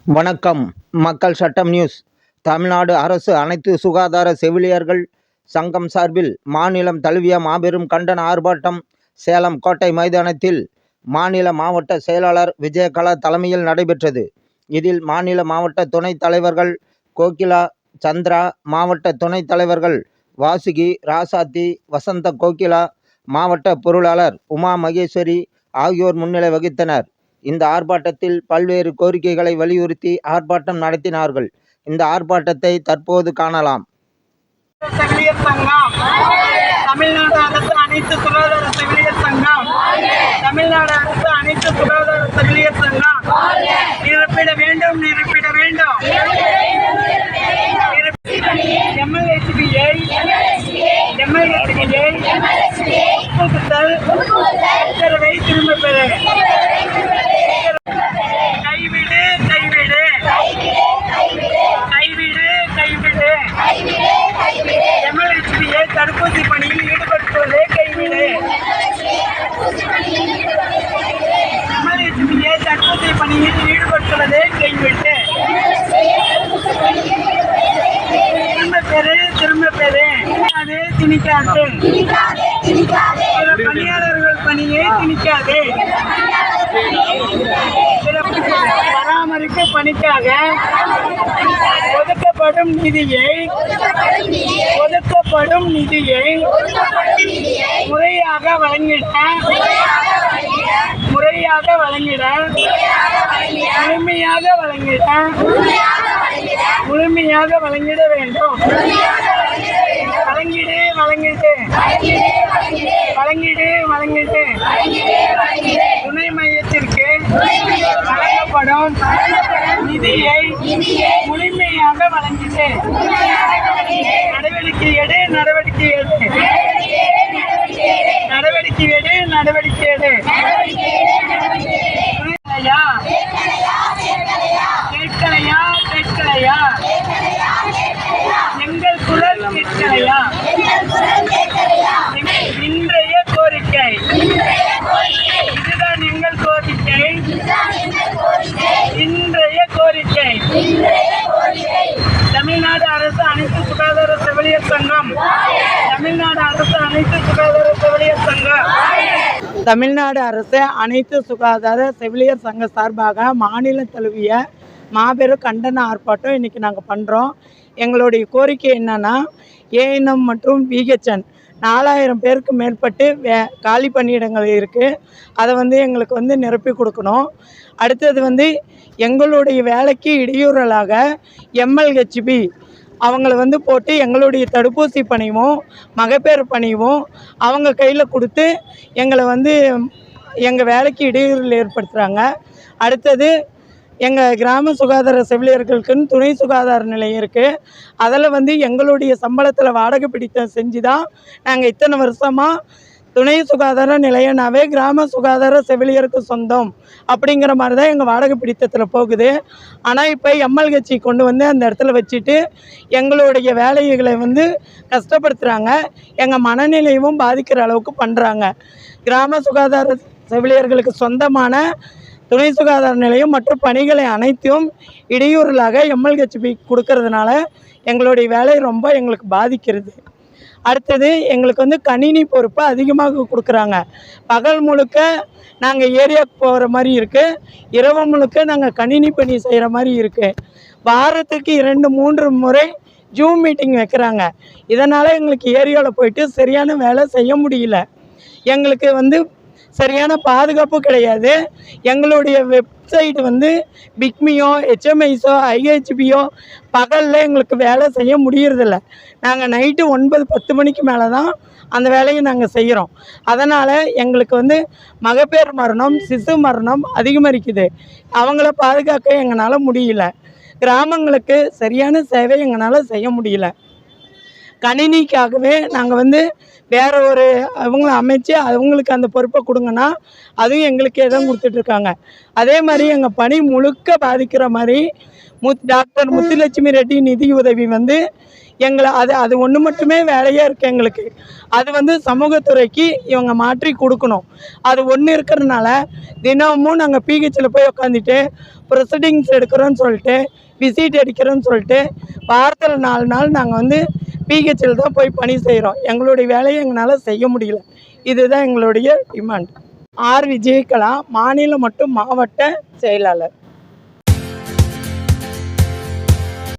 வணக்கம். மக்கள் சட்டம் நியூஸ். தமிழ்நாடு அரசு அனைத்து சுகாதார செவிலியர்கள் சங்கம் சார்பில் மாநிலம் தழுவிய மாபெரும் கண்டன ஆர்ப்பாட்டம் சேலம் கோட்டை மைதானத்தில் மாநில மாவட்ட செயலாளர் விஜயகலா தலைமையில் நடைபெற்றது. இதில் மாநில மாவட்ட துணைத் தலைவர்கள் கோகிலா, சந்திரா, மாவட்ட துணைத் தலைவர்கள் வாசுகி, ராசாத்தி, வசந்த கோகிலா, மாவட்ட பொருளாளர் உமா மகேஸ்வரி ஆகியோர் முன்னிலை வகித்தனர். இந்த ஆர்ப்பாட்டத்தில் பல்வேறு கோரிக்கைகளை வலியுறுத்தி ஆர்ப்பாட்டம் நடத்தினார்கள். இந்த ஆர்ப்பாட்டத்தை தற்போது காணலாம். செவிலியர் சங்கம், தமிழ்நாடு அரசு அனைத்து சுகாதார செவிலியர் சங்கம், தமிழ்நாடு அரசு அனைத்து சுகாதார செவிலியர் சங்கம் நிரப்பிட வேண்டும், நிரப்பிட வேண்டும். MLHBயை ஒப்புதல் உத்தரவை திரும்பப் பெற. கைவிடு கைவிடு கைவிடு கைவிடு MLHBயை தடுப்பூசி பணியில் ஈடுபடுத்துவதை கைவிடு. MLHBயை தடுப்பூசி பணியில் ஈடுபடுத்துவதை கைவிட்டு திரும்ப பெறு அது திணிக்காது. பணியாளர்கள் பணியை திணிக்காது. பராமரிப்பு பணிக்காக ஒதுக்கப்படும் நிதியை முறையாக வழங்கிட முழுமையாக வழங்கிட வேண்டும். வழங்கிட்டு துணை மையத்திற்கு வழங்கப்படும் நிதியை முழுமையாக வழங்கிட்டு நடவடிக்கை எடு. கேட்கலையா எங்கள் குரல் கேட்கலையா? இன்றைய கோரிக்கை இதுதான் எங்கள் கோரிக்கை. இன்றைய கோரிக்கை தமிழ்நாடு அரசு அனைத்து சுகாதார செவிலியர் சங்கம், தமிழ்நாடு அரசு அனைத்து சுகாதார செவிலியர் சங்கம், தமிழ்நாடு அரசு அனைத்து சுகாதார செவிலியர் சங்க சார்பாக மாநில தழுவிய மாபெரும் கண்டன ஆர்ப்பாட்டம் இன்றைக்கி நாங்கள் பண்ணுறோம். எங்களுடைய கோரிக்கை என்னென்னா, ANM மற்றும் VHN 4000 பேருக்கு மேற்பட்டு காலி பணியிடங்கள் இருக்குது. அதை எங்களுக்கு நிரப்பி கொடுக்கணும். அடுத்தது எங்களுடைய வேலைக்கு இடையூறலாக MLHB அவங்கள போட்டு எங்களுடைய தடுப்பூசி பணியும் மகப்பேறு பணியும் அவங்க கையில் கொடுத்து எங்களை எங்கள் வேலைக்கு இடையூறு ஏற்படுத்துகிறாங்க. அடுத்தது எங்கள் கிராம சுகாதார செவிலியர்களுக்குன்னு துணை சுகாதார நிலையம் இருக்குது. அதில் எங்களுடைய சம்பளத்தில் வாடகை பிடித்தம் செஞ்சு தான் நாங்கள் இத்தனை வருஷமாக துணை சுகாதார நிலையம்னாவே கிராம சுகாதார செவிலியருக்கு சொந்தம் அப்படிங்கிற மாதிரி தான் எங்கள் வாடகை பிடித்தத்தில் போகுது. ஆனால் இப்போ MLHB கொண்டு அந்த இடத்துல வச்சுட்டு எங்களுடைய வேலைகளை கஷ்டப்படுத்துகிறாங்க. எங்கள் மனநிலையும் பாதிக்கிற அளவுக்கு பண்ணுறாங்க. கிராம சுகாதார செவிலியர்களுக்கு சொந்தமான துணை சுகாதார நிலையம் மற்றும் பணிகளை அனைத்தும் இடையூறலாக MLHB கொடுக்கறதுனால எங்களுடைய வேலை ரொம்ப எங்களுக்கு பாதிக்கிறது. அடுத்தது எங்களுக்கு கணினி பொறுப்பு அதிகமாக கொடுக்குறாங்க. பகல் முழுக்க நாங்கள் ஏரியாவுக்கு போகிற மாதிரி இருக்குது, இரவு முழுக்க நாங்கள் கணினி பணி செய்கிற மாதிரி இருக்குது. வாரத்துக்கு 2-3 முறை ஜூம் மீட்டிங் வைக்கிறாங்க. இதனால் எங்களுக்கு ஏரியாவில் போயிட்டு சரியான வேலை செய்ய முடியல. எங்களுக்கு சரியான பாதுகாப்பு கிடையாது. எங்களுடைய வெப்சைட் பிக்மியோ HMIஸோ IHBயோ பகலில் எங்களுக்கு வேலை செய்ய முடியறதில்ல. நாங்கள் நைட்டு 9-10 மணிக்கு மேலே தான் அந்த வேலையை நாங்கள் செய்கிறோம். அதனால் எங்களுக்கு மகப்பேறு மரணம், சிசு மரணம் அதிகமாகிருக்குது. அவங்கள பாதுகாக்க எங்களால் முடியல. கிராமங்களுக்கு சரியான சேவை எங்களால் செய்ய முடியல. கணினிக்காகவே நாங்கள் வேறு ஒரு அவங்கள அமைச்சு அவங்களுக்கு அந்த பொறுப்பை கொடுங்கன்னா அதுவும் எங்களுக்கே தான் கொடுத்துட்ருக்காங்க. அதே மாதிரி எங்கள் பணி முழுக்க பாதிக்கிற மாதிரி டாக்டர் முத்துலட்சுமி ரெட்டி நிதி உதவி வந்து எங்களை அது ஒன்று மட்டுமே வேலையாக இருக்குது எங்களுக்கு. அது வந்து சமூகத்துறைக்கு இவங்க மாற்றி கொடுக்கணும். அது ஒன்று இருக்கிறதுனால தினமும் நாங்கள் பிஹெச்சில் போய் உட்காந்துட்டு ப்ரொசீடிங்ஸ் எடுக்கிறோன்னு சொல்லிட்டு விசிட் அடிக்கிறோன்னு சொல்லிட்டு வாரத்தில் 4 நாள் நாங்கள் வந்து பிஹெச்சில் தான் போய் பணி செய்கிறோம். எங்களுடைய வேலையை எங்களால் செய்ய முடியல. இதுதான் எங்களுடைய டிமாண்ட். ஆர். விஜயகலா, மாநில மற்றும் மாவட்ட செயலாளர்.